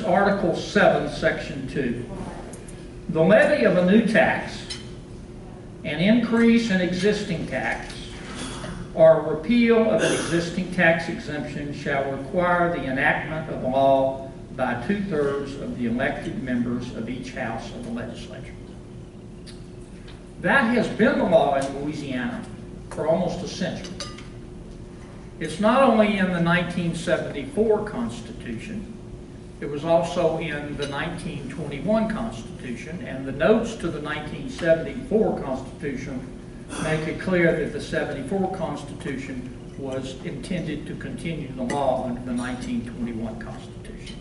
Article 7, Section 2. The levy of a new tax, an increase in existing tax, or a repeal of an existing tax exemption shall require the enactment of law by 2/3 of the elected members of each house of the legislature. That has been the law in Louisiana for almost a century. It's not only in the 1974 Constitution, it was also in the 1921 Constitution, and the notes to the 1974 Constitution make it clear that the 74 Constitution was intended to continue the law under the 1921 Constitution.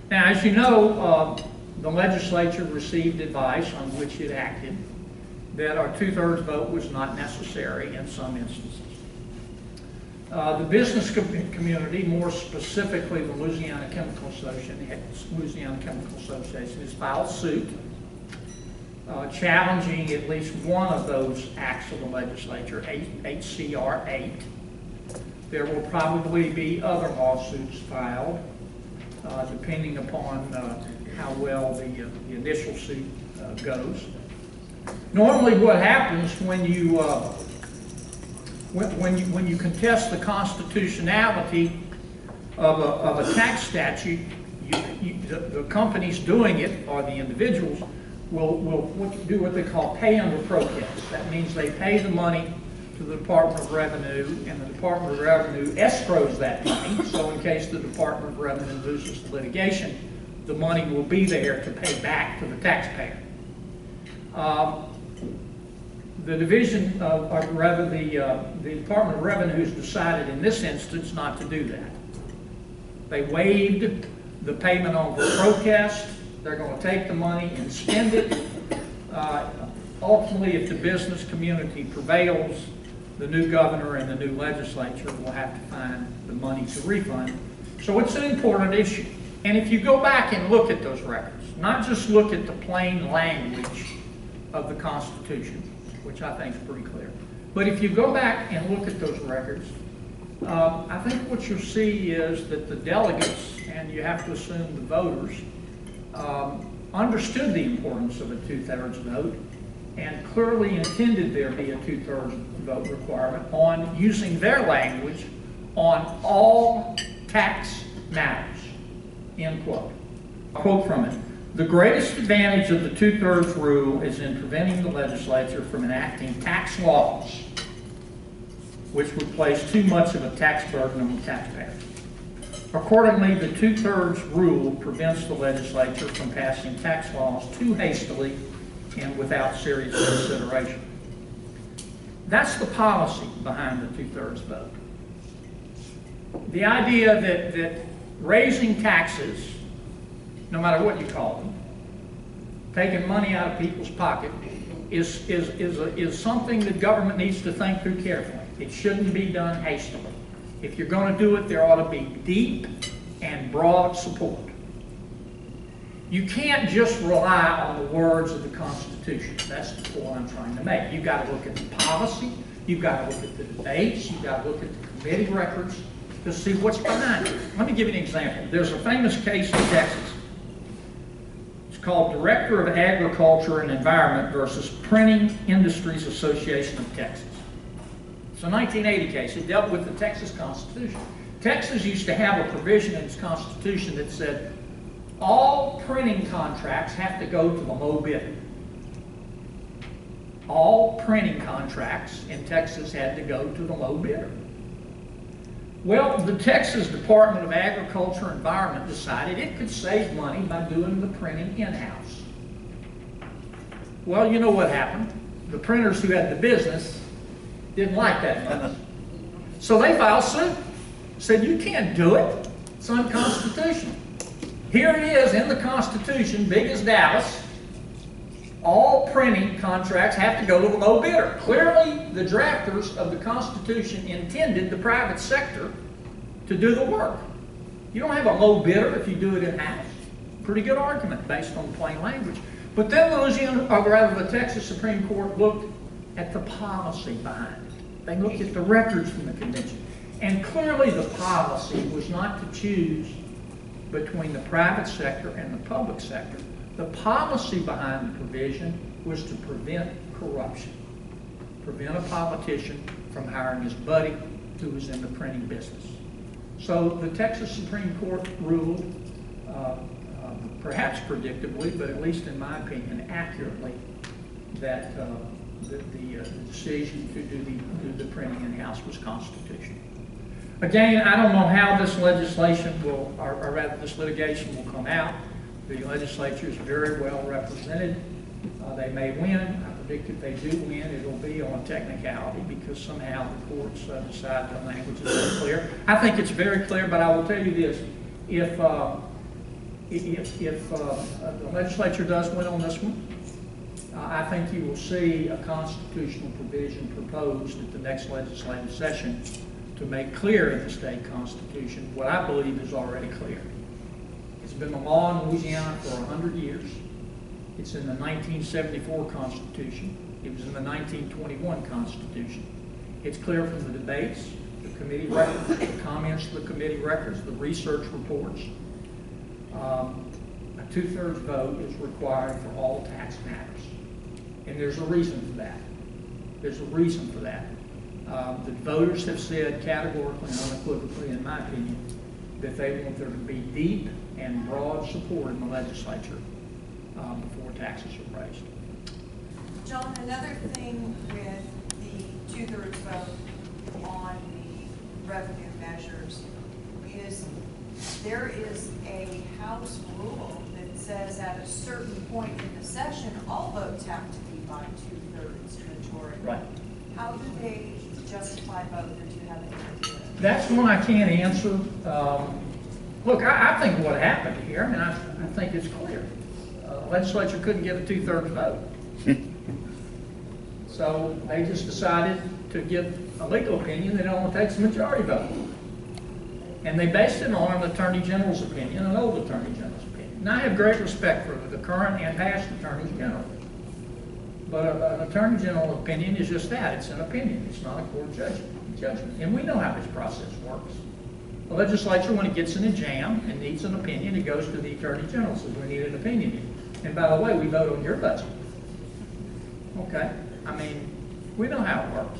Now, as you know, the legislature received advice on which it acted that our 2/3 vote was not necessary in some instances. The business community, more specifically the Louisiana Chemical Association, has filed suit challenging at least one of those acts of the legislature, HCR 8. There will probably be other lawsuits filed, depending upon how well the initial suit goes. Normally, what happens when you contest the constitutionality of a tax statute, the companies doing it, or the individuals, will do what they call pay under protest. That means they pay the money to the Department of Revenue, and the Department of Revenue escrows that money, so in case the Department of Revenue loses the litigation, the money will be there to pay back to the taxpayer. The Division of, or rather the Department of Revenue has decided in this instance not to do that. They waived the payment on the protest. They're going to take the money and spend it. Ultimately, if the business community prevails, the new governor and the new legislature will have to find the money to refund. So it's an important issue. And if you go back and look at those records, not just look at the plain language of the Constitution, which I think is pretty clear, but if you go back and look at those records, I think what you'll see is that the delegates, and you have to assume the voters, understood the importance of a 2/3 vote and clearly intended there be a 2/3 vote requirement on using their language on all tax matters, end quote. I'll quote from it. The greatest advantage of the 2/3 rule is in preventing the legislature from enacting tax laws which would place too much of a tax burden on the taxpayer. Accordingly, the 2/3 rule prevents the legislature from passing tax laws too hastily and without serious consideration. That's the policy behind the 2/3 vote. The idea that raising taxes, no matter what you call them, taking money out of people's pocket, is something that government needs to think through carefully. It shouldn't be done hastily. If you're going to do it, there ought to be deep and broad support. You can't just rely on the words of the Constitution. That's the point I'm trying to make. You've got to look at the policy, you've got to look at the debates, you've got to look at the committee records to see what's behind it. Let me give you an example. There's a famous case in Texas. It's called Director of Agriculture and Environment versus Printing Industries Association of Texas. It's a 1980 case. It dealt with the Texas Constitution. Texas used to have a provision in its Constitution that said all printing contracts have to go to the low bidder. All printing contracts in Texas had to go to the low bidder. Well, the Texas Department of Agriculture and Environment decided it could save money by doing the printing in-house. Well, you know what happened. The printers who had the business didn't like that much. So they filed suit. Said, you can't do it. It's unconstitutional. Here it is in the Constitution, big as Dallas. All printing contracts have to go to the low bidder. Clearly, the drafters of the Constitution intended the private sector to do the work. You don't have a low bidder if you do it in-house. Pretty good argument based on plain language. But then the Texas Supreme Court looked at the policy behind it. They looked at the records from the convention. And clearly the policy was not to choose between the private sector and the public sector. The policy behind the provision was to prevent corruption, prevent a politician from hiring his buddy who was in the printing business. So the Texas Supreme Court ruled, perhaps predictably, but at least in my opinion, accurately, that the decision to do the printing in-house was constitutional. Again, I don't know how this legislation will, or rather this litigation will come out. The legislature is very well represented. They may win. I predict if they do win, it'll be on technicality because somehow the courts decide the language is unclear. I think it's very clear, but I will tell you this: if the legislature does win on this one, I think you will see a constitutional provision proposed at the next legislative session to make clear in the state constitution what I believe is already clear. It's been the law in Louisiana for 100 years. It's in the 1974 Constitution. It was in the 1921 Constitution. It's clear from the debates, the committee records, the comments to the committee records, the research reports. A 2/3 vote is required for all tax matters. And there's a reason for that. There's a reason for that. The voters have said categorically and unequivocally, in my opinion, that they want there to be deep and broad support in the legislature before taxes are raised. John, another thing with the 2/3 vote on the revenue measures is there is a House rule that says at a certain point in the session, all votes have to be by 2/3 majority. Right. How do they justify vote, or do you have any idea? That's one I can't answer. Look, I think what happened here, I mean, I think it's clear. The legislature couldn't get a 2/3 vote. So they just decided to give a legal opinion that only takes a majority vote. And they based it on an Attorney General's opinion, an old Attorney General's opinion. Now, I have great respect for the current and past Attorneys General. But an Attorney General opinion is just that. It's an opinion. It's not a court judgment. And we know how this process works. The legislature, when it gets in a jam and needs an opinion, it goes to the Attorney General and says, we need an opinion. And by the way, we vote on your budget. Okay? I mean, we know how it works.